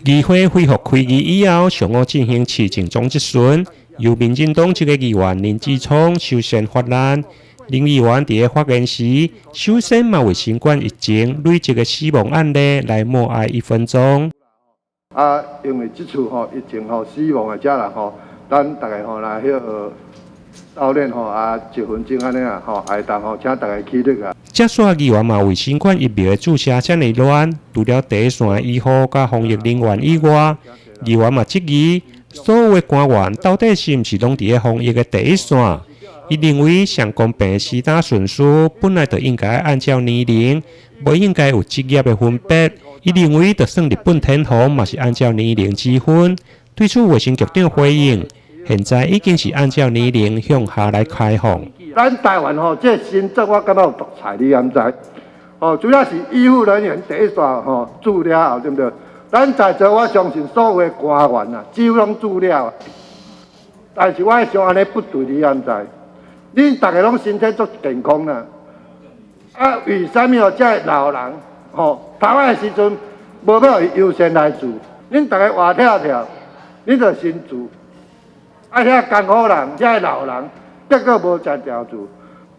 议会恢复开议以后，上午进行市政总质询，由民进党籍个议员林志聪首先发言。林议员伫发言时，首先嘛为新冠疫情累积个死亡案例来默哀1分钟。因为这次疫情死亡的家人咱大家来悼念1分钟安尼会当请大家起立啊。接线议员嘛为新冠疫苗的注射遮尔乱，除了第一线医护甲防疫人员以外，议员嘛质疑所有的官员到底是毋是拢伫防疫的第一线？伊认为上公平的施打顺序本来就应该按照年龄，无应该有职业的分别。伊认为，就算日本天皇嘛是按照年龄之分。对此，卫生局长回应，现在已经是按照年龄向下来开放。咱台湾这新政我感觉有独裁，你敢知？主要是医护人员第一线注了后，对不对？咱在座我相信所有的官员几乎拢注了，但是我想安尼不对，你敢知？恁大家拢身体足健康啦，为什么这老人头仔的时阵无要优先来住？恁大家活跳跳，恁就先住。遐艰苦人、遐老人，结果无食条住。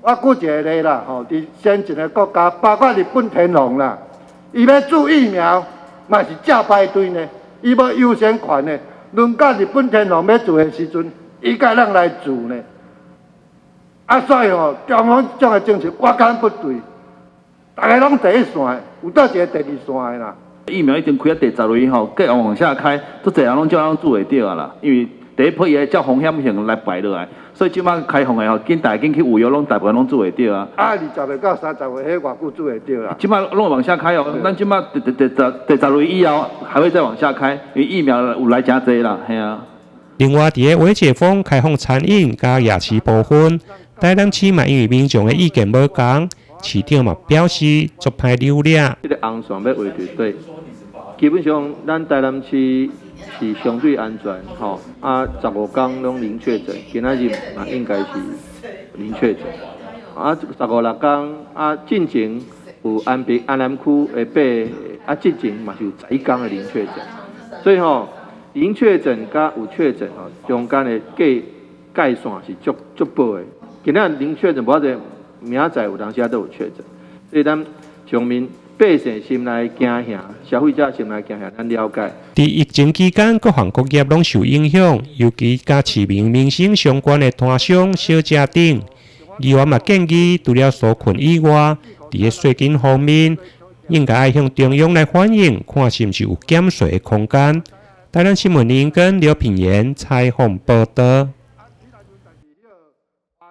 我举一个例啦，伫先进的国家，包括日本天皇啦，伊要注疫苗，嘛是照排队呢，伊无优先权呢。轮到日本天皇要住的时阵，伊该让来住呢。所以中央这种的政策，我感不对。大家拢第一线，有倒一个第二线的啦。疫苗已经开到第10轮继续往下开，都侪人拢照样做会到啊啦。因为第一批也照风险性来排落来，所以即摆开放的紧去有药拢大部分拢做会到啊。20岁到30岁，迄偌久做会到啦。即摆拢往下开咱即摆第10轮以后还会再往下开，因为疫苗有来真侪啦，系啊。另外，伫个微解封开放餐饮甲夜市部分，台南市嘛因为民众的意见无同，市长嘛表示足歹流量。这个红线要维持对，基本上咱台南市是相对安全，15天拢零确诊，今仔日嘛应该是零确诊。15、16天进前有安平安南区的8进前嘛是有11天的零确诊，所以零确诊甲有确诊中间的界线是足薄的。今仔零确诊，无者明仔载有当时都有确诊，所以咱乡民百姓心内惊吓，消费者心内惊吓，咱了解。伫疫情期间，各行各业拢受影响，尤其甲市民民生相关的摊商、小食等。议员嘛建议，除了纾困以外，伫个税金方面，应该向中央来反映，看是毋是有减税的空间。台南新闻林跟刘品言采访报道。